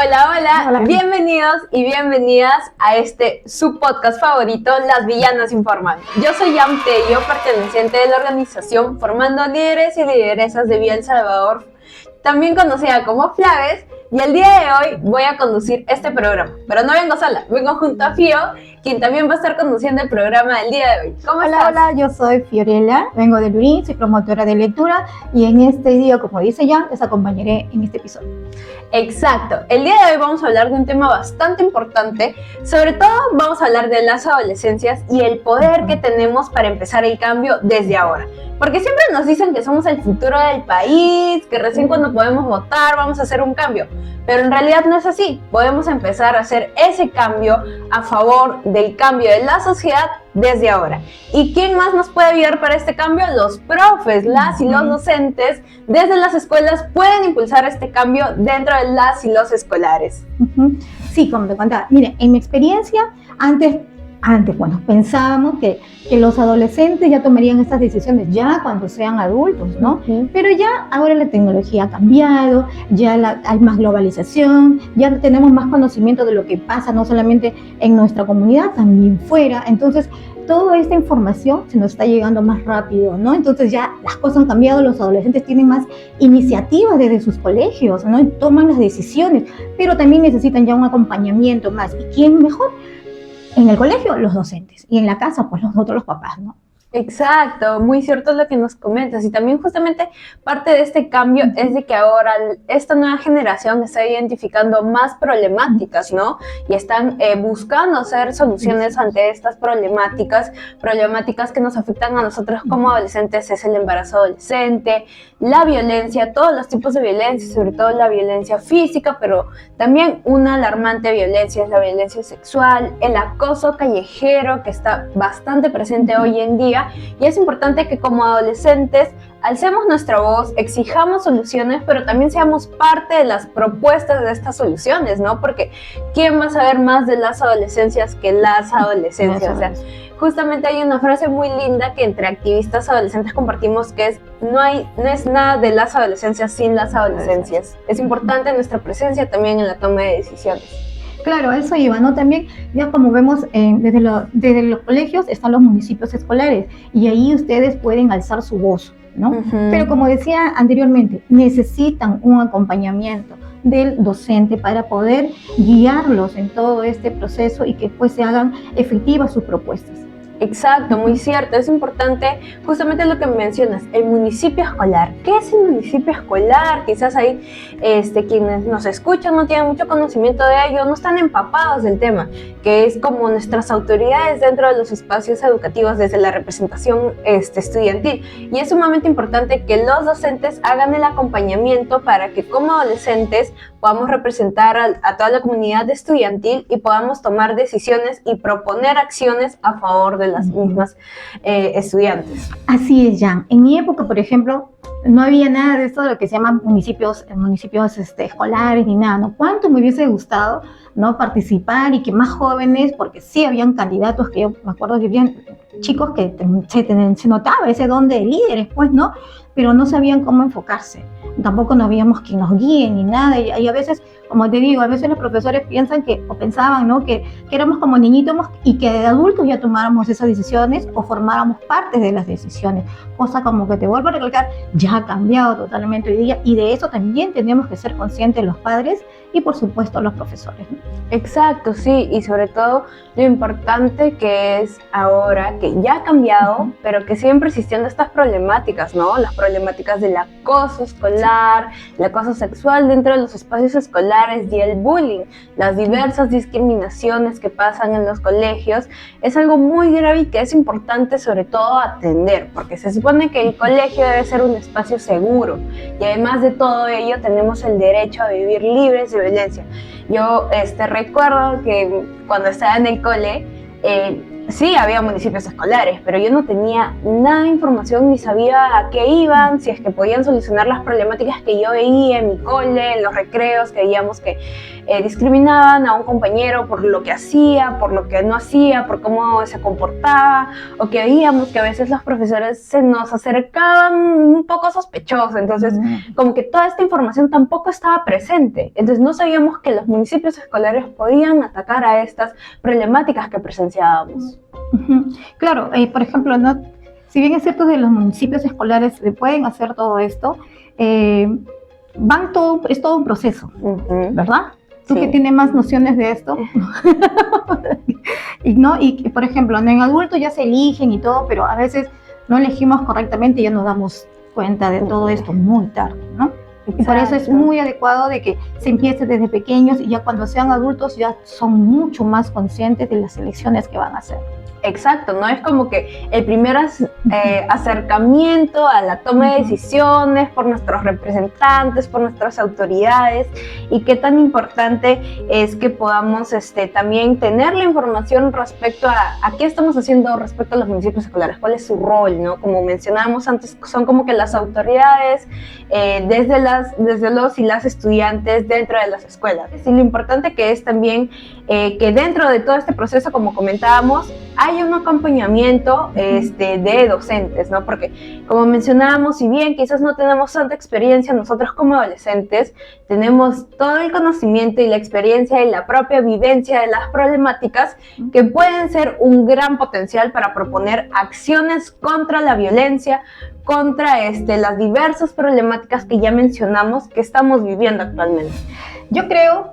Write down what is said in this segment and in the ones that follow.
Hola, hola, Hola. Bienvenidos y bienvenidas a este su podcast favorito, Las Villanas Informan. Yo soy Yam Tello, perteneciente de la organización Formando Líderes y Lideresas de Vía El Salvador, también conocida como Flaves, y el día de hoy voy a conducir este programa. Pero no vengo sola, vengo junto a Fio, quien también va a estar conduciendo el programa del día de hoy. ¿Cómo estás? Hola, yo soy Fiorella, vengo de Lurín, soy promotora de lectura y en este día, como dice Jan, les acompañaré en este episodio. Exacto, el día de hoy vamos a hablar de un tema bastante importante, sobre todo vamos a hablar de las adolescencias y el poder que tenemos para empezar el cambio desde ahora. Porque siempre nos dicen que somos el futuro del país, que recién cuando podemos votar vamos a hacer un cambio, pero en realidad no es así. Podemos empezar a hacer ese cambio a favor del cambio de la sociedad desde ahora. ¿Y quién más nos puede ayudar para este cambio? Los profes, las y los docentes desde las escuelas pueden impulsar este cambio dentro de las y los escolares. Sí, como te contaba, mire, en mi experiencia, antes bueno, pensábamos que los adolescentes ya tomarían estas decisiones ya cuando sean adultos, ¿no? Pero ya ahora la tecnología ha cambiado, ya hay más globalización, ya tenemos más conocimiento de lo que pasa no solamente en nuestra comunidad, también fuera. Entonces, toda esta información se nos está llegando más rápido, ¿no? Entonces ya las cosas han cambiado, los adolescentes tienen más iniciativas desde sus colegios, ¿no? Y toman las decisiones, pero también necesitan ya un acompañamiento más. ¿Y quién mejor? En el colegio, los docentes, y en la casa, pues nosotros los papás, ¿no? Exacto, muy cierto lo que nos comentas, y también justamente parte de este cambio es de que ahora esta nueva generación está identificando más problemáticas, ¿no? Y están buscando hacer soluciones ante estas problemáticas que nos afectan a nosotros como adolescentes. Es el embarazo adolescente, la violencia, todos los tipos de violencia, sobre todo la violencia física, pero también una alarmante violencia es la violencia sexual, el acoso callejero que está bastante presente hoy en día. Y es importante que como adolescentes alcemos nuestra voz, exijamos soluciones, pero también seamos parte de las propuestas de estas soluciones, ¿no? Porque ¿quién va a saber más de las adolescencias que las adolescencias? O sea, justamente hay una frase muy linda que entre activistas adolescentes compartimos, que es no es nada de las adolescencias sin las adolescencias. Es importante nuestra presencia también en la toma de decisiones. Claro, eso iba, ¿no? También, ya como vemos, desde los colegios están los municipios escolares y ahí ustedes pueden alzar su voz, ¿no? Pero como decía anteriormente, necesitan un acompañamiento del docente para poder guiarlos en todo este proceso y que pues se hagan efectivas sus propuestas. Exacto, muy cierto. Es importante justamente lo que mencionas, el municipio escolar. ¿Qué es el municipio escolar? Quizás ahí quienes nos escuchan no tienen mucho conocimiento de ello, no están empapados del tema, que es como nuestras autoridades dentro de los espacios educativos desde la representación estudiantil. Y es sumamente importante que los docentes hagan el acompañamiento para que como adolescentes podamos representar a toda la comunidad estudiantil y podamos tomar decisiones y proponer acciones a favor de las mismas estudiantes. Así es, Jan. En mi época, por ejemplo, no había nada de esto de lo que se llaman municipios escolares ni nada, ¿no? ¿Cuánto me hubiese gustado, ¿no? Participar y que más jóvenes, porque sí habían candidatos que yo me acuerdo que habían chicos que se notaba ese don de líderes, pues, ¿no? Pero no sabían cómo enfocarse. Tampoco no habíamos quien nos guíe ni nada. Y a veces, como te digo, a veces los profesores pensaban, ¿no? Que éramos como niñitos y que de adultos ya tomáramos esas decisiones o formáramos parte de las decisiones. Cosa como que te vuelvo a recalcar, ya ha cambiado totalmente hoy día y de eso también tenemos que ser conscientes los padres y por supuesto los profesores, ¿no? Exacto, sí, y sobre todo lo importante que es ahora que ya ha cambiado, pero que siguen persistiendo estas problemáticas, ¿no? Las problemáticas del acoso escolar, el acoso sexual dentro de los espacios escolares y el bullying, las diversas discriminaciones que pasan en los colegios, es algo muy grave y que es importante sobre todo atender, porque se supone que el colegio debe ser un espacio seguro y además de todo ello tenemos el derecho a vivir libres de violencia. Yo recuerdo que cuando estaba en el cole, Sí, había municipios escolares, pero yo no tenía nada de información ni sabía a qué iban, si es que podían solucionar las problemáticas que yo veía en mi cole, en los recreos, que veíamos que discriminaban a un compañero por lo que hacía, por lo que no hacía, por cómo se comportaba, o que veíamos que a veces los profesores se nos acercaban un poco sospechosos, entonces como que toda esta información tampoco estaba presente, entonces no sabíamos que los municipios escolares podían atacar a estas problemáticas que presenciábamos. Claro, por ejemplo, ¿no? Si bien es cierto que los municipios escolares pueden hacer todo esto, es todo un proceso, ¿verdad? Tú que tienes más nociones de esto. y por ejemplo, en adultos ya se eligen y todo, pero a veces no elegimos correctamente y ya nos damos cuenta de todo esto muy tarde, ¿no? Y por eso es muy adecuado de que se empiece desde pequeños y ya cuando sean adultos ya son mucho más conscientes de las elecciones que van a hacer. Exacto, ¿no? Es como que el primer acercamiento a la toma de decisiones por nuestros representantes, por nuestras autoridades, y qué tan importante es que podamos también tener la información respecto a qué estamos haciendo respecto a los municipios escolares, cuál es su rol, ¿no? Como mencionábamos antes, son como que las autoridades desde los y las estudiantes dentro de las escuelas. Y lo importante que es también que dentro de todo este proceso, como comentábamos, hay un acompañamiento de docentes, ¿no? Porque, como mencionábamos, si bien quizás no tenemos tanta experiencia, nosotros como adolescentes tenemos todo el conocimiento y la experiencia y la propia vivencia de las problemáticas que pueden ser un gran potencial para proponer acciones contra la violencia, contra las diversas problemáticas que ya mencionamos que estamos viviendo actualmente. Yo creo,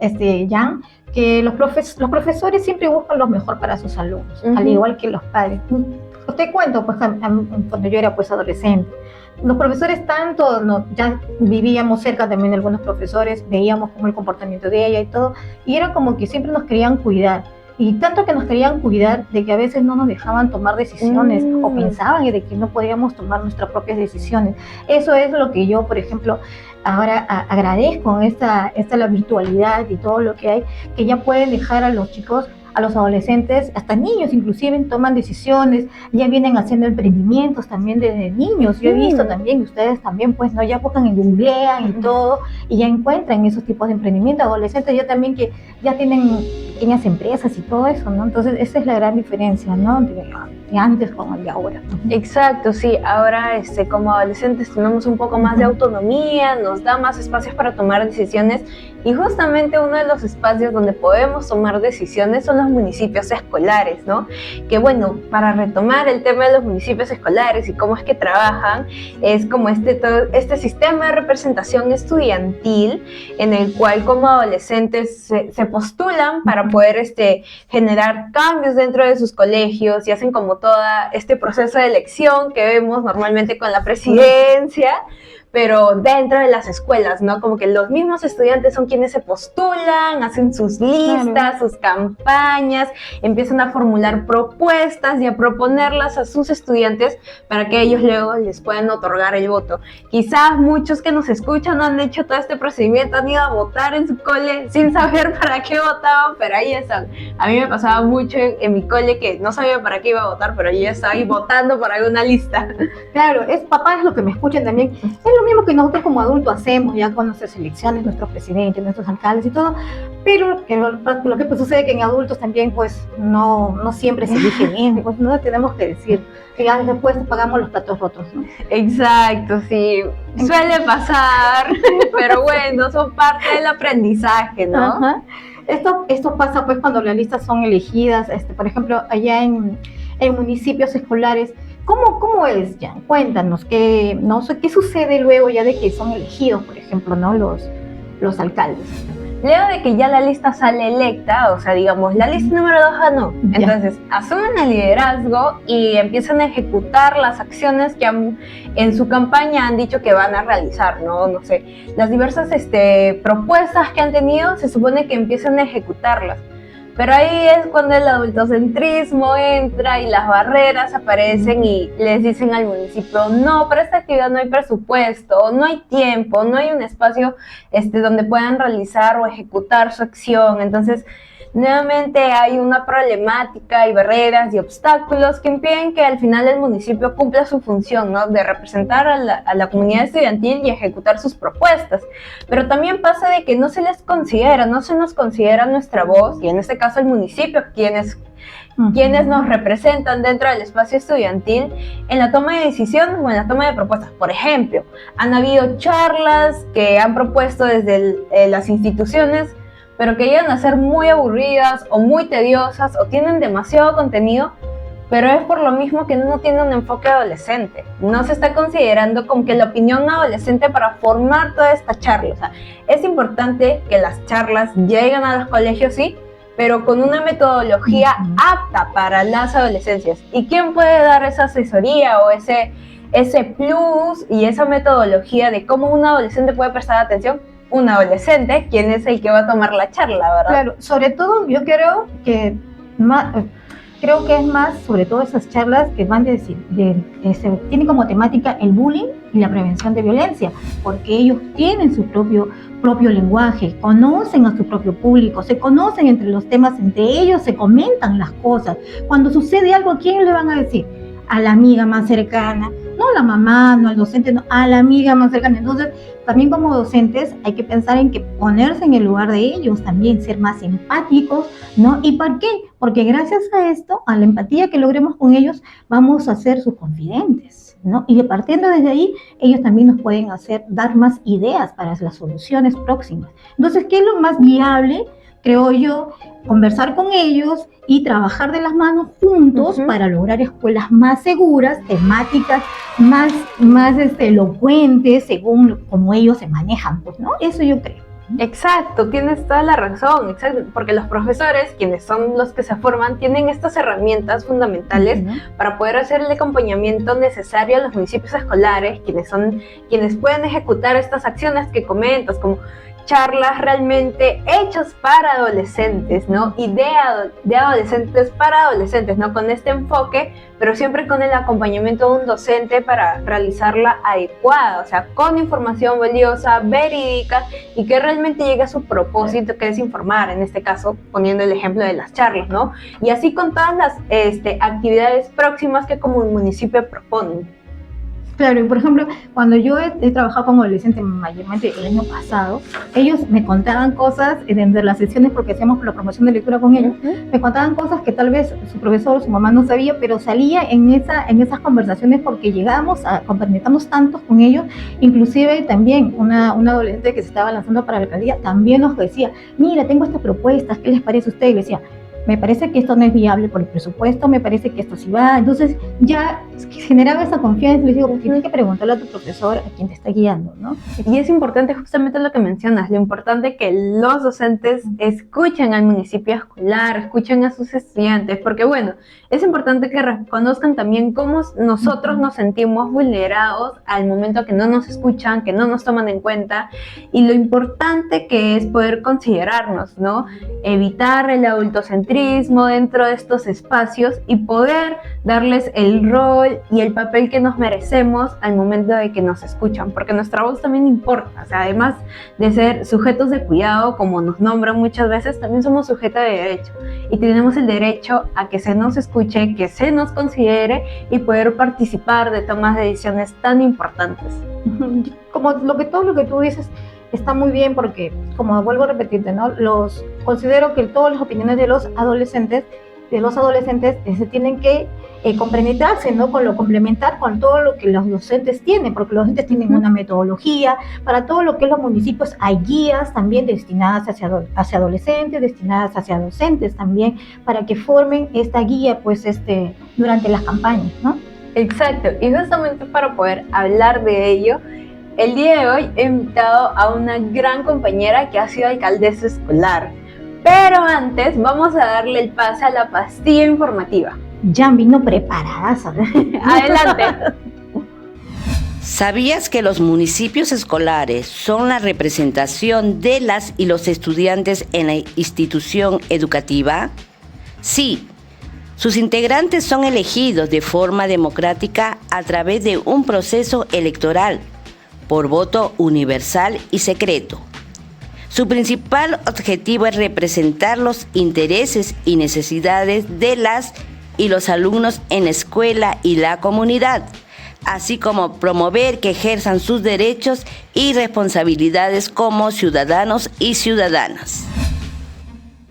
Jan, que los profesores siempre buscan lo mejor para sus alumnos, al igual que los padres. Te cuento, pues, cuando yo era pues adolescente, los profesores ya vivíamos cerca también de algunos profesores, veíamos como el comportamiento de ella y todo, y era como que siempre nos querían cuidar. Y tanto que nos querían cuidar de que a veces no nos dejaban tomar decisiones o pensaban de que no podíamos tomar nuestras propias decisiones. Eso es lo que yo, por ejemplo, ahora agradezco la virtualidad y todo lo que hay, que ya pueden dejar a los chicos, a los adolescentes, hasta niños inclusive, toman decisiones, ya vienen haciendo emprendimientos también desde niños. Yo he visto también, ustedes también, pues, ¿no? Ya buscan en googlean y todo, y ya encuentran esos tipos de emprendimientos. Adolescentes ya también que ya tienen pequeñas empresas y todo eso, ¿no? Entonces, esa es la gran diferencia, ¿no? De antes con el de ahora. Exacto, sí. Ahora, como adolescentes tenemos un poco más de autonomía, nos da más espacios para tomar decisiones, y justamente uno de los espacios donde podemos tomar decisiones son los municipios escolares, ¿no? Que bueno, para retomar el tema de los municipios escolares y cómo es que trabajan, es como este sistema de representación estudiantil en el cual como adolescentes se postulan para poder generar cambios dentro de sus colegios y hacen como todo este proceso de elección que vemos normalmente con la presidencia, pero dentro de las escuelas, ¿no? Como que los mismos estudiantes son quienes se postulan, hacen sus listas, sus campañas, empiezan a formular propuestas y a proponerlas a sus estudiantes para que ellos luego les puedan otorgar el voto. Quizás muchos que nos escuchan no han hecho todo este procedimiento, han ido a votar en su cole sin saber para qué votaban, pero ahí están. A mí me pasaba mucho en mi cole que no sabía para qué iba a votar, pero yo ya estaba ahí votando por alguna lista. Claro, papás lo que me escuchan también, es lo mismo que nosotros como adultos hacemos ya con nuestras elecciones, nuestros presidentes, nuestros alcaldes y todo, pero lo que sucede que en adultos también pues no siempre se elige bien, pues no tenemos que decir que ya después pagamos los platos rotos, ¿no? Exacto, sí, suele pasar, pero bueno, son parte del aprendizaje, ¿no? Ajá. Esto pasa pues cuando las listas son elegidas, por ejemplo, allá en municipios escolares. ¿Cómo es, Jan? Cuéntanos, ¿qué sucede luego ya de que son elegidos, por ejemplo, ¿no? los alcaldes? Luego de que ya la lista sale electa, o sea, digamos, la lista número 2 ganó, entonces asumen el liderazgo y empiezan a ejecutar las acciones que en su campaña han dicho que van a realizar, ¿no? No sé, las diversas propuestas que han tenido, se supone que empiezan a ejecutarlas. Pero ahí es cuando el adultocentrismo entra y las barreras aparecen y les dicen al municipio, no, para esta actividad no hay presupuesto, no hay tiempo, no hay un espacio donde puedan realizar o ejecutar su acción. Entonces, nuevamente hay una problemática y barreras y obstáculos que impiden que al final el municipio cumpla su función, ¿no? De representar a la comunidad estudiantil y ejecutar sus propuestas. Pero también pasa de que no se les considera, no se nos considera nuestra voz, y en este caso el municipio, quienes nos representan dentro del espacio estudiantil en la toma de decisiones o en la toma de propuestas. Por ejemplo, han habido charlas que han propuesto desde las instituciones, pero que llegan a ser muy aburridas o muy tediosas o tienen demasiado contenido, pero es por lo mismo que no tiene un enfoque adolescente. No se está considerando como que la opinión adolescente para formar toda esta charla. O sea, es importante que las charlas lleguen a los colegios, sí, pero con una metodología apta para las adolescencias. ¿Y quién puede dar esa asesoría o ese plus y esa metodología de cómo un adolescente puede prestar atención? Un adolescente, quien es el que va a tomar la charla, ¿verdad? Claro, sobre todo yo creo que es más, sobre todo esas charlas que van tienen como temática el bullying y la prevención de violencia, porque ellos tienen su propio lenguaje, conocen a su propio público, se conocen entre los temas, entre ellos se comentan las cosas. Cuando sucede algo, ¿a quién le van a decir? A la amiga más cercana, no a la mamá, no al docente, no, a la amiga más cercana. Entonces, también como docentes hay que pensar en que ponerse en el lugar de ellos, también ser más empáticos, ¿no? ¿Y por qué? Porque gracias a esto, a la empatía que logremos con ellos, vamos a ser sus confidentes, ¿no? Y partiendo desde ahí, ellos también nos pueden dar más ideas para las soluciones próximas. Entonces, ¿qué es lo más viable? Creo yo, conversar con ellos y trabajar de las manos juntos para lograr escuelas más seguras, temáticas más elocuentes, según cómo ellos se manejan, pues, ¿no? Eso yo creo. Exacto, tienes toda la razón, exacto, porque los profesores, quienes son los que se forman, tienen estas herramientas fundamentales para poder hacer el acompañamiento necesario a los municipios escolares, quienes pueden ejecutar estas acciones que comentas, como charlas realmente hechas para adolescentes, ¿no? Y de adolescentes para adolescentes, ¿no? Con este enfoque, pero siempre con el acompañamiento de un docente para realizarla adecuada, o sea, con información valiosa, verídica y que realmente llegue a su propósito, que es informar, en este caso, poniendo el ejemplo de las charlas, ¿no? Y así con todas las actividades próximas que como el municipio propone. Claro, y por ejemplo, cuando yo he trabajado con adolescentes mayormente el año pasado, ellos me contaban cosas dentro de las sesiones, porque hacíamos la promoción de lectura con ellos, me contaban cosas que tal vez su profesor o su mamá no sabía, pero salía en esas conversaciones porque llegábamos a comprometernos tanto con ellos. Inclusive también una adolescente que se estaba lanzando para la alcaldía también nos decía, mira, tengo estas propuestas, ¿qué les parece a usted? Y le decía, me parece que esto no es viable por el presupuesto, me parece que esto sí va. Entonces ya generaba esa confianza y les digo, tienes que preguntarle a tu profesor, a quien te está guiando, ¿no? Y es importante justamente lo que mencionas, lo importante que los docentes escuchen al municipio escolar, escuchen a sus estudiantes, porque bueno, es importante que reconozcan también cómo nosotros nos sentimos vulnerados al momento que no nos escuchan, que no nos toman en cuenta, y lo importante que es poder considerarnos, ¿no? Evitar el adultocentrismo dentro de estos espacios y poder darles el rol y el papel que nos merecemos al momento de que nos escuchan, porque nuestra voz también importa. O sea, además de ser sujetos de cuidado, como nos nombran muchas veces, también somos sujetos de derecho y tenemos el derecho a que se nos escuche, que se nos considere y poder participar de tomas de decisiones tan importantes. Como todo lo que tú dices está muy bien, porque, como vuelvo a repetirte, ¿no? Considero que todas las opiniones de los adolescentes se tienen que compenetrarse, ¿no? Complementar con todo lo que los docentes tienen, porque los docentes tienen una metodología. Para todo lo que es los municipios hay guías también destinadas hacia adolescentes, destinadas hacia docentes también, para que formen esta guía, pues, durante las campañas, ¿no? Exacto, y justamente para poder hablar de ello, el día de hoy he invitado a una gran compañera que ha sido alcaldesa escolar. Pero antes vamos a darle el pase a la pastilla informativa. Ya vino preparada. Adelante. ¿Sabías que los municipios escolares son la representación de las y los estudiantes en la institución educativa? Sí. Sus integrantes son elegidos de forma democrática a través de un proceso electoral por voto universal y secreto. Su principal objetivo es representar los intereses y necesidades de las y los alumnos en la escuela y la comunidad, así como promover que ejerzan sus derechos y responsabilidades como ciudadanos y ciudadanas.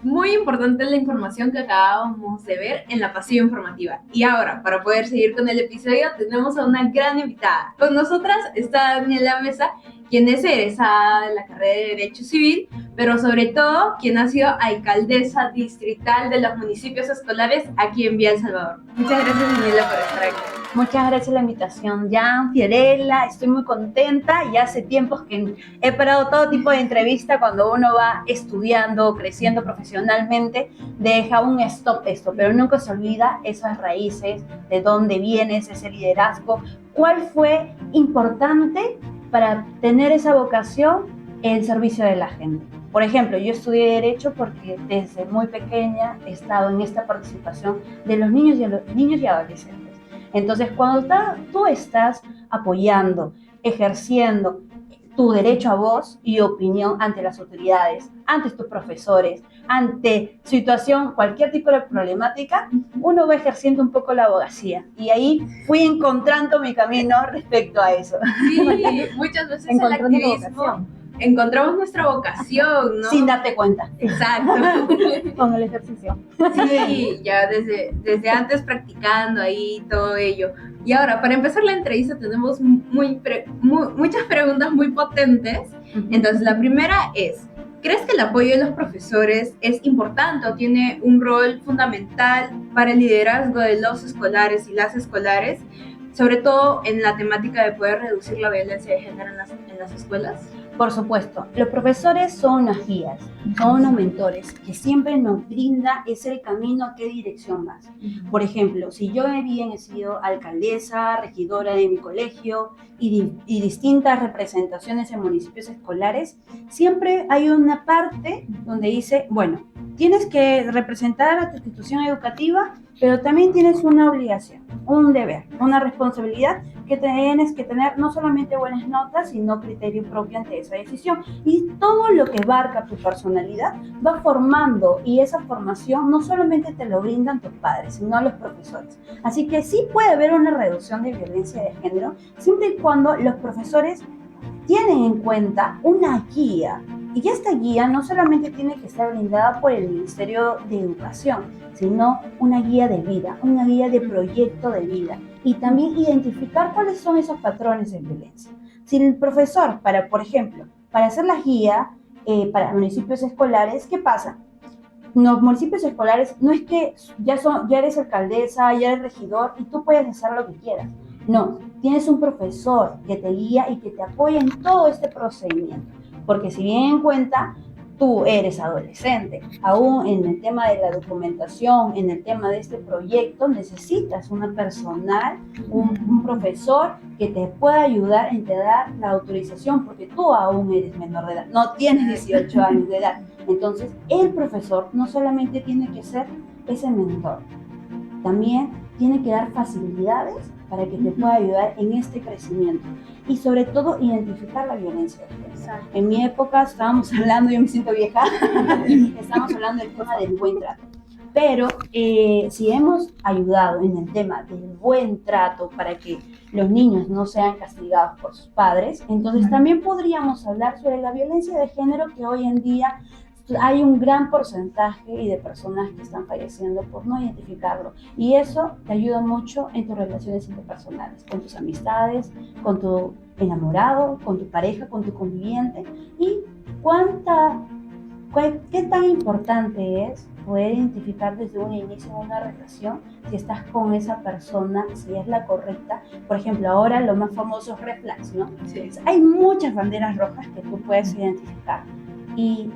Muy importante la información que acabamos de ver en la pasiva informativa. Y ahora, para poder seguir con el episodio, tenemos a una gran invitada. Con nosotras está Daniela Mesa, quien es egresada de la carrera de Derecho Civil, pero sobre todo quien ha sido alcaldesa distrital de los municipios escolares aquí en Villa El Salvador. Muchas gracias, Daniela, por estar aquí. Muchas gracias por la invitación, Jan, Fiorella, estoy muy contenta y hace tiempos que he parado todo tipo de entrevista cuando uno va estudiando, creciendo profesionalmente, deja un stop esto, pero nunca se olvida esas raíces, de dónde vienes, ese liderazgo, cuál fue importante para tener esa vocación en servicio de la gente. Por ejemplo, yo estudié Derecho porque desde muy pequeña he estado en esta participación de los niños y adolescentes. Entonces, cuando tú estás apoyando, ejerciendo tu derecho a voz y opinión ante las autoridades, ante tus profesores, ante situación, cualquier tipo de problemática, uno va ejerciendo un poco la abogacía. Y ahí fui encontrando mi camino respecto a eso. Sí, muchas veces el activismo encontramos nuestra vocación, ¿no? Sin darte cuenta. Exacto. Con el ejercicio. Sí, ya desde antes practicando ahí todo ello. Y ahora, para empezar la entrevista tenemos muchas preguntas muy potentes. Entonces, la primera es, ¿crees que el apoyo de los profesores es importante o tiene un rol fundamental para el liderazgo de los escolares y las escolares, sobre todo en la temática de poder reducir la violencia de género en las escuelas? Por supuesto, los profesores son unas guías, son unos mentores que siempre nos brinda ese camino a qué dirección vas. Por ejemplo, si yo bien he sido alcaldesa, regidora de mi colegio y distintas representaciones en municipios escolares, siempre hay una parte donde dice, bueno, tienes que representar a tu institución educativa, pero también tienes una obligación, un deber, una responsabilidad que tienes que tener no solamente buenas notas, sino criterio propio ante esa decisión. Y todo lo que abarca tu personalidad va formando, y esa formación no solamente te lo brindan tus padres, sino los profesores. Así que sí puede haber una reducción de violencia de género, siempre y cuando los profesores tienen en cuenta una guía. Y esta guía no solamente tiene que estar brindada por el Ministerio de Educación, sino una guía de vida, una guía de proyecto de vida. Y también identificar cuáles son esos patrones de violencia. Si el profesor, por ejemplo, para hacer la guía para municipios escolares, ¿qué pasa? Los municipios escolares no es que ya eres alcaldesa, ya eres regidor y tú puedes hacer lo que quieras. No, tienes un profesor que te guía y que te apoya en todo este procedimiento. Porque si bien en cuenta, tú eres adolescente, aún en el tema de la documentación, en el tema de este proyecto, necesitas una personal, un profesor que te pueda ayudar en te dar la autorización, porque tú aún eres menor de edad, no tienes 18 años de edad. Entonces, el profesor no solamente tiene que ser ese mentor, también tiene que dar facilidades para que te pueda ayudar en este crecimiento y sobre todo identificar la violencia de género. En mi época estábamos hablando, yo me siento vieja, estábamos hablando del tema del buen trato. Pero si hemos ayudado en el tema del buen trato para que los niños no sean castigados por sus padres, entonces también podríamos hablar sobre la violencia de género, que hoy en día hay un gran porcentaje de personas que están falleciendo por no identificarlo. Y eso te ayuda mucho en tus relaciones interpersonales, con tus amistades, con tu enamorado, con tu pareja, con tu conviviente. Y qué tan importante es poder identificar desde un inicio una relación si estás con esa persona, si es la correcta. Por ejemplo, ahora lo más famoso es red flags, ¿no? Sí. Hay muchas banderas rojas que tú puedes identificar. Y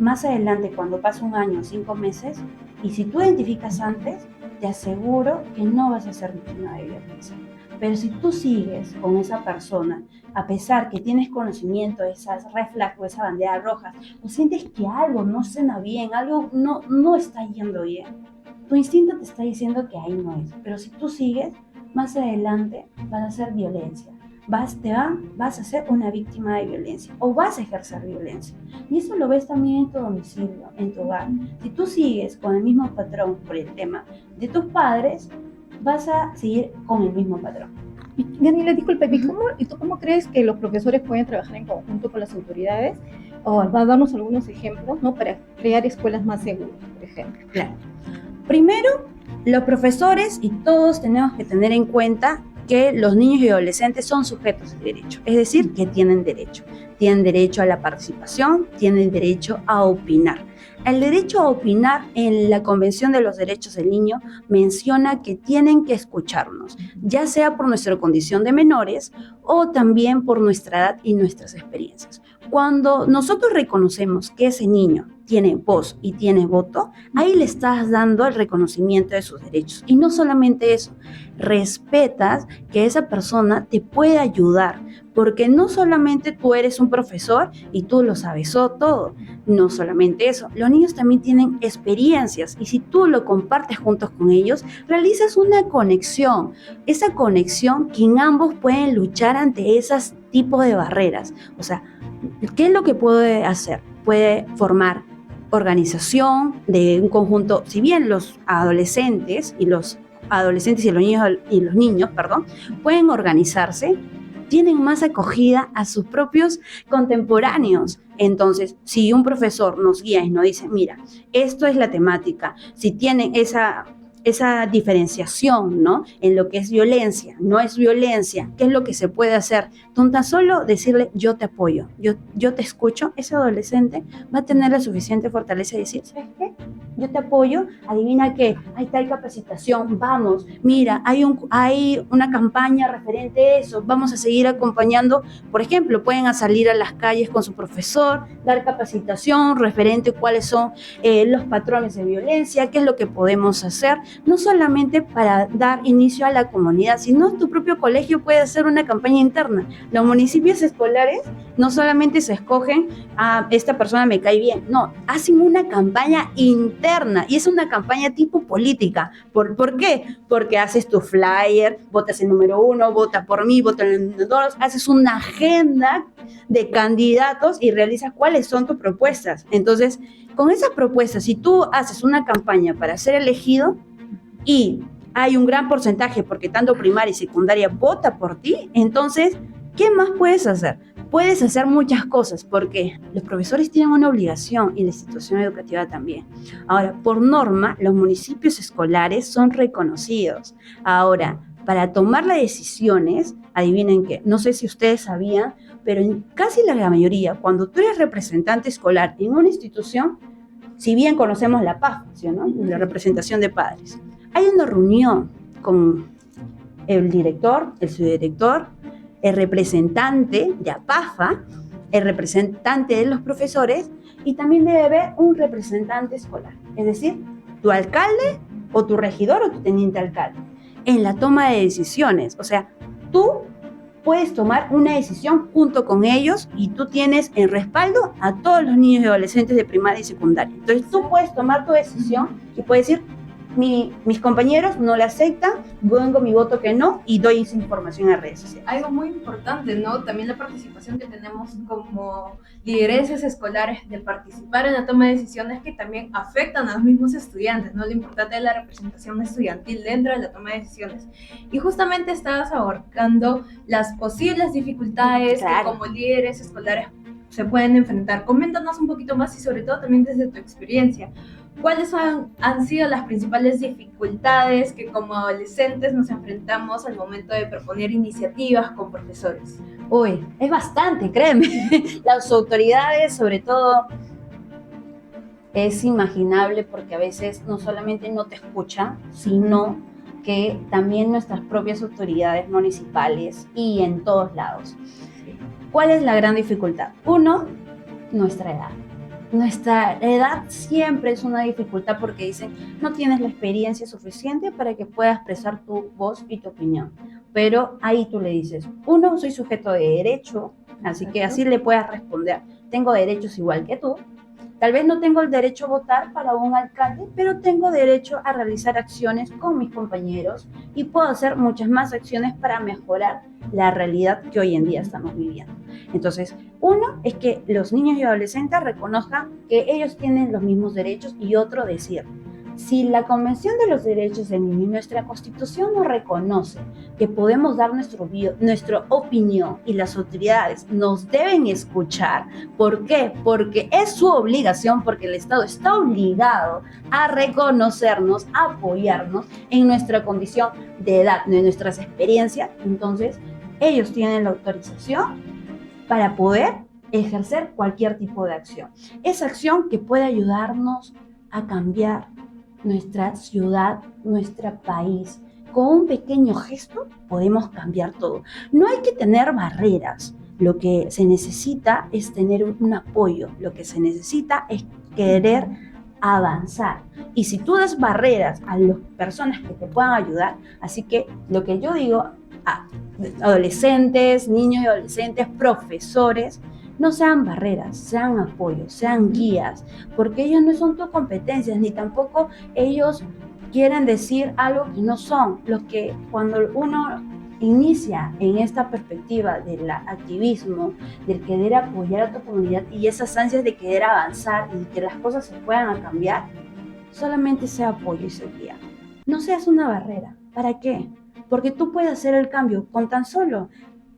más adelante, cuando pasa un año, 5 meses, y si tú identificas antes, te aseguro que no vas a ser víctima de violencia. Pero si tú sigues con esa persona, a pesar que tienes conocimiento de esas red flags o esa bandera roja, o sientes que algo no suena bien, algo no está yendo bien, tu instinto te está diciendo que ahí no es. Pero si tú sigues, más adelante vas a hacer violencia. vas a ser una víctima de violencia o vas a ejercer violencia. Y eso lo ves también en tu domicilio, en tu hogar. Si tú sigues con el mismo patrón por el tema de tus padres, vas a seguir con el mismo patrón. Y Daniela, disculpe, ¿y tú cómo crees que los profesores pueden trabajar en conjunto con las autoridades? O va a darnos algunos ejemplos, ¿no? Para crear escuelas más seguras, por ejemplo. Claro. Primero, los profesores y todos tenemos que tener en cuenta que los niños y adolescentes son sujetos de derecho, es decir, que tienen derecho a la participación, tienen derecho a opinar. El derecho a opinar en la Convención de los Derechos del Niño menciona que tienen que escucharnos, ya sea por nuestra condición de menores o también por nuestra edad y nuestras experiencias. Cuando nosotros reconocemos que ese niño tiene voz y tiene voto, ahí le estás dando el reconocimiento de sus derechos. Y no solamente eso, respetas que esa persona te puede ayudar, porque no solamente tú eres un profesor y tú lo sabes todo, no solamente eso, los niños también tienen experiencias y si tú lo compartes juntos con ellos, realizas una conexión, esa conexión que en ambos pueden luchar ante esos tipos de barreras. O sea, ¿qué es lo que puede hacer? Puede formar organización de un conjunto, si bien los adolescentes y los niños, pueden organizarse, tienen más acogida a sus propios contemporáneos. Entonces, si un profesor nos guía y nos dice, mira, esto es la temática, si tienen esa diferenciación, ¿no? En lo que es violencia, no es violencia, ¿qué es lo que se puede hacer? Tan solo decirle, yo te apoyo, yo te escucho, ese adolescente va a tener la suficiente fortaleza de decir, ¿sabes qué? Yo te apoyo, adivina qué, hay tal capacitación, vamos, mira, hay una campaña referente a eso, vamos a seguir acompañando, por ejemplo, pueden salir a las calles con su profesor, dar capacitación referente a cuáles son los patrones de violencia, qué es lo que podemos hacer, no solamente para dar inicio a la comunidad, sino tu propio colegio puede hacer una campaña interna. Los municipios escolares no solamente se escogen a esta persona me cae bien, no, hacen una campaña interna y es una campaña tipo política. ¿Por qué? Porque haces tu flyer, votas el número 1, vota por mí, vota el número 2, haces una agenda de candidatos y realizas cuáles son tus propuestas. Entonces, con esas propuestas, si tú haces una campaña para ser elegido, y hay un gran porcentaje, porque tanto primaria y secundaria vota por ti, entonces, ¿qué más puedes hacer? Puedes hacer muchas cosas, porque los profesores tienen una obligación y la institución educativa también. Ahora, por norma, los municipios escolares son reconocidos. Ahora, para tomar las decisiones, adivinen qué, no sé si ustedes sabían, pero en casi la mayoría, cuando tú eres representante escolar en una institución, si bien conocemos la PAF, ¿sí, no? La representación de padres, hay una reunión con el director, el subdirector, el representante de APAFA, el representante de los profesores y también debe haber un representante escolar, es decir, tu alcalde o tu regidor o tu teniente alcalde, en la toma de decisiones. O sea, tú puedes tomar una decisión junto con ellos y tú tienes en respaldo a todos los niños y adolescentes de primaria y secundaria. Entonces tú puedes tomar tu decisión y puedes decir, mis compañeros no la aceptan, pongo mi voto que no y doy esa información a redes sociales. Algo muy importante, ¿no? También la participación que tenemos como lideresas escolares de participar en la toma de decisiones que también afectan a los mismos estudiantes, ¿no? Lo importante es la representación estudiantil dentro de la toma de decisiones. Y justamente estabas abarcando las posibles dificultades que como líderes escolares se pueden enfrentar. Coméntanos un poquito más y sobre todo también desde tu experiencia. ¿Cuáles han sido las principales dificultades que como adolescentes nos enfrentamos al momento de proponer iniciativas con profesores? Uy, es bastante, créeme. Las autoridades, sobre todo, es imaginable porque a veces no solamente no te escuchan, sino que también nuestras propias autoridades municipales y en todos lados. ¿Cuál es la gran dificultad? Uno, nuestra edad. Nuestra edad siempre es una dificultad porque dicen, no tienes la experiencia suficiente para que puedas expresar tu voz y tu opinión. Pero ahí tú le dices, uno, soy sujeto de derecho, así que así le puedas responder, tengo derechos igual que tú. Tal vez no tengo el derecho a votar para un alcalde, pero tengo derecho a realizar acciones con mis compañeros y puedo hacer muchas más acciones para mejorar la realidad que hoy en día estamos viviendo. Entonces, uno es que los niños y adolescentes reconozcan que ellos tienen los mismos derechos y otro decir, si la Convención de los Derechos del Niño y nuestra Constitución nos reconoce que podemos dar nuestra opinión y las autoridades nos deben escuchar, ¿por qué? Porque es su obligación, porque el Estado está obligado a reconocernos, a apoyarnos en nuestra condición de edad, en nuestras experiencias. Entonces, ellos tienen la autorización para poder ejercer cualquier tipo de acción. Esa acción que puede ayudarnos a cambiar nuestra ciudad, nuestro país. Con un pequeño gesto podemos cambiar todo. No hay que tener barreras. Lo que se necesita es tener un apoyo. Lo que se necesita es querer avanzar. Y si tú das barreras a las personas que te puedan ayudar, así que lo que yo digo a adolescentes, niños y adolescentes, profesores, no sean barreras, sean apoyos, sean guías, porque ellos no son tus competencias, ni tampoco ellos quieren decir algo que no son. Lo que cuando uno inicia en esta perspectiva del activismo, del querer apoyar a tu comunidad y esas ansias de querer avanzar y que las cosas se puedan cambiar, solamente sea apoyo y sea guía. No seas una barrera. ¿Para qué? Porque tú puedes hacer el cambio con tan solo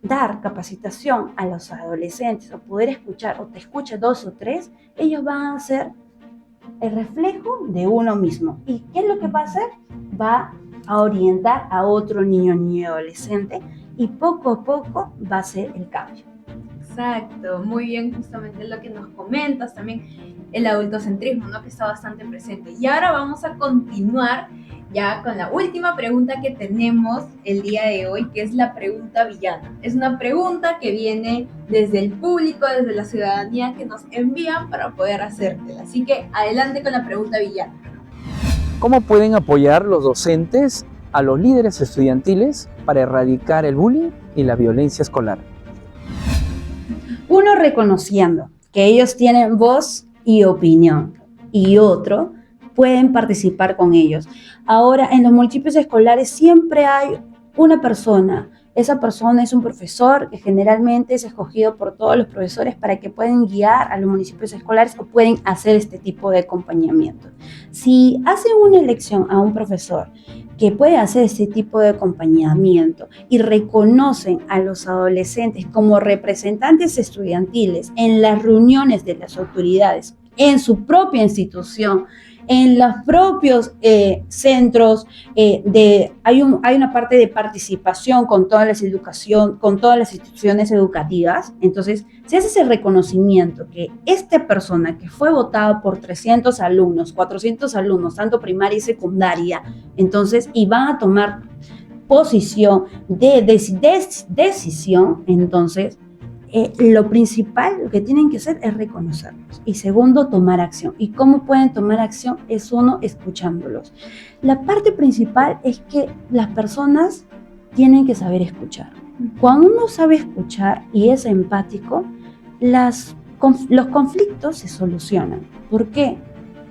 dar capacitación a los adolescentes o poder escuchar o te escucha 2 o 3, ellos van a ser el reflejo de uno mismo. ¿Y qué es lo que va a hacer? Va a orientar a otro niño y adolescente y poco a poco va a ser el cambio. Exacto, muy bien, justamente lo que nos comentas, también el adultocentrismo, ¿no? Que está bastante presente. Y ahora vamos a continuar ya con la última pregunta que tenemos el día de hoy, que es la pregunta villana. Es una pregunta que viene desde el público, desde la ciudadanía, que nos envían para poder hacértela. Así que adelante con la pregunta villana. ¿Cómo pueden apoyar los docentes a los líderes estudiantiles para erradicar el bullying y la violencia escolar? Uno, reconociendo que ellos tienen voz y opinión, y otro, pueden participar con ellos. Ahora, en los municipios escolares siempre hay una persona. Esa persona es un profesor que generalmente es escogido por todos los profesores para que puedan guiar a los municipios escolares o pueden hacer este tipo de acompañamiento. Si hacen una elección a un profesor que puede hacer este tipo de acompañamiento y reconocen a los adolescentes como representantes estudiantiles en las reuniones de las autoridades, en su propia institución, en los propios centros, hay una parte de participación con todas las instituciones educativas. Entonces, se hace ese reconocimiento que esta persona que fue votada por 300 alumnos, 400 alumnos, tanto primaria y secundaria, entonces, y van a tomar posición de decisión, entonces, lo principal, lo que tienen que hacer es reconocerlos. Y segundo, tomar acción. ¿Y cómo pueden tomar acción? Es uno, escuchándolos. La parte principal es que las personas tienen que saber escuchar. Cuando uno sabe escuchar y es empático, los conflictos se solucionan. ¿Por qué?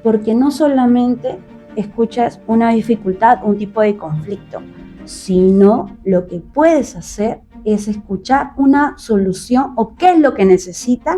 Porque no solamente escuchas una dificultad, un tipo de conflicto, sino lo que puedes hacer es escuchar una solución o qué es lo que necesita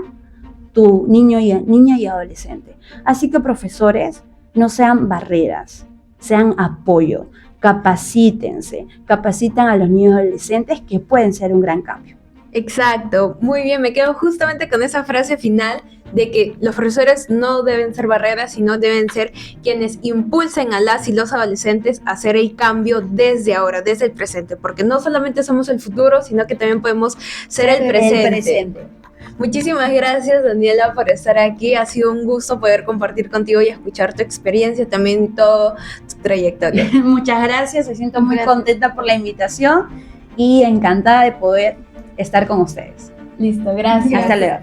tu niña y adolescente. Así que, profesores, no sean barreras, sean apoyo, capacítense, capacitan a los niños y adolescentes que pueden ser un gran cambio. Exacto, muy bien, me quedo justamente con esa frase final de que los profesores no deben ser barreras, sino deben ser quienes impulsen a las y los adolescentes a hacer el cambio desde ahora, desde el presente, porque no solamente somos el futuro, sino que también podemos ser el presente. Muchísimas gracias, Daniela, por estar aquí. Ha sido un gusto poder compartir contigo y escuchar tu experiencia, también y toda tu trayectoria. Muchas gracias, me siento muy contenta por la invitación y encantada de poder estar con ustedes. Listo, gracias. Hasta luego.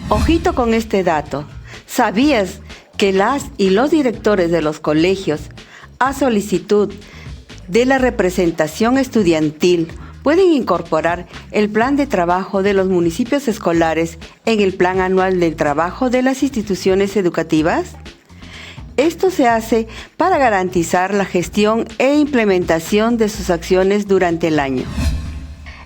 Ojito con este dato. ¿Sabías que las y los directores de los colegios, a solicitud de la representación estudiantil, pueden incorporar el plan de trabajo de los municipios escolares en el plan anual del trabajo de las instituciones educativas? Esto se hace para garantizar la gestión e implementación de sus acciones durante el año.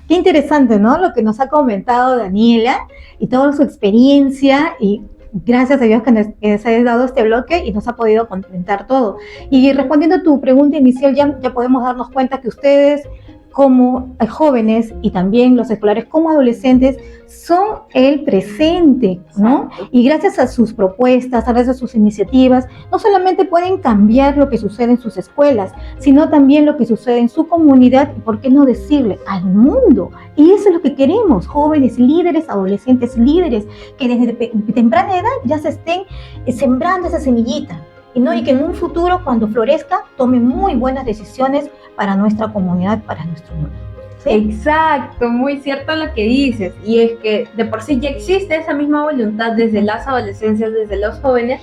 Qué interesante, ¿no? Lo que nos ha comentado Daniela y toda su experiencia, y gracias a Dios que se ha dado este bloque y nos ha podido comentar todo. Y respondiendo a tu pregunta inicial, ya podemos darnos cuenta que ustedes como jóvenes y también los escolares como adolescentes son el presente, ¿no? Y gracias a sus propuestas, gracias a sus iniciativas, no solamente pueden cambiar lo que sucede en sus escuelas, sino también lo que sucede en su comunidad y, ¿por qué no decirle?, al mundo. Y eso es lo que queremos, jóvenes líderes, adolescentes líderes, que desde temprana edad ya se estén sembrando esa semillita. Y que en un futuro, cuando florezca, tomen muy buenas decisiones para nuestra comunidad, para nuestro mundo. ¿Sí? Exacto, muy cierto lo que dices. Y es que de por sí ya existe esa misma voluntad desde las adolescencias, desde los jóvenes,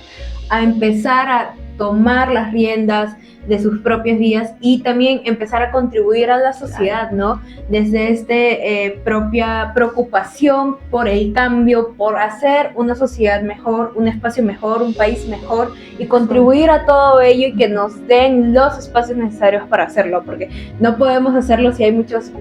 a empezar a tomar las riendas de sus propias vidas y también empezar a contribuir a la sociedad, ¿no? Desde propia preocupación por el cambio, por hacer una sociedad mejor, un espacio mejor, un país mejor, y contribuir a todo ello y que nos den los espacios necesarios para hacerlo, porque no podemos hacerlo si hay muchas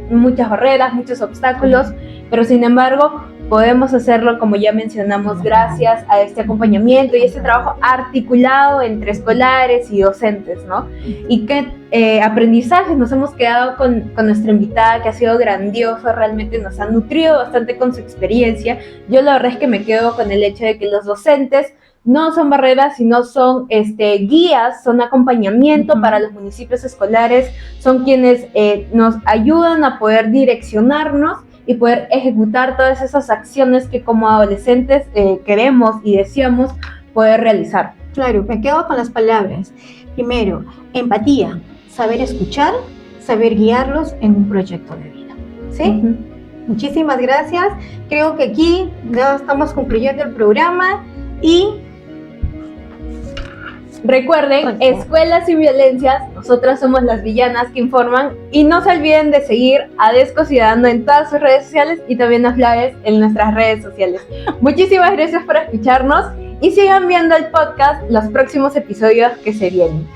barreras, muchos obstáculos, pero sin embargo podemos hacerlo, como ya mencionamos, gracias a este acompañamiento y este trabajo articulado entre escolares y docentes, ¿no? Y qué aprendizajes nos hemos quedado con nuestra invitada, que ha sido grandioso, realmente nos ha nutrido bastante con su experiencia. Yo la verdad es que me quedo con el hecho de que los docentes no son barreras, sino son guías, son acompañamiento para los municipios escolares, son quienes nos ayudan a poder direccionarnos y poder ejecutar todas esas acciones que como adolescentes queremos y deseamos poder realizar. Claro, me quedo con las palabras. Primero, empatía, saber escuchar, saber guiarlos en un proyecto de vida. ¿Sí? Muchísimas gracias. Creo que aquí ya estamos concluyendo el programa y recuerden, Escuelas Sin Violencias, nosotras somos las villanas que informan, y no se olviden de seguir a Desco Ciudadano en todas sus redes sociales y también a Flaves en nuestras redes sociales. Muchísimas gracias por escucharnos y sigan viendo el podcast, los próximos episodios que se vienen.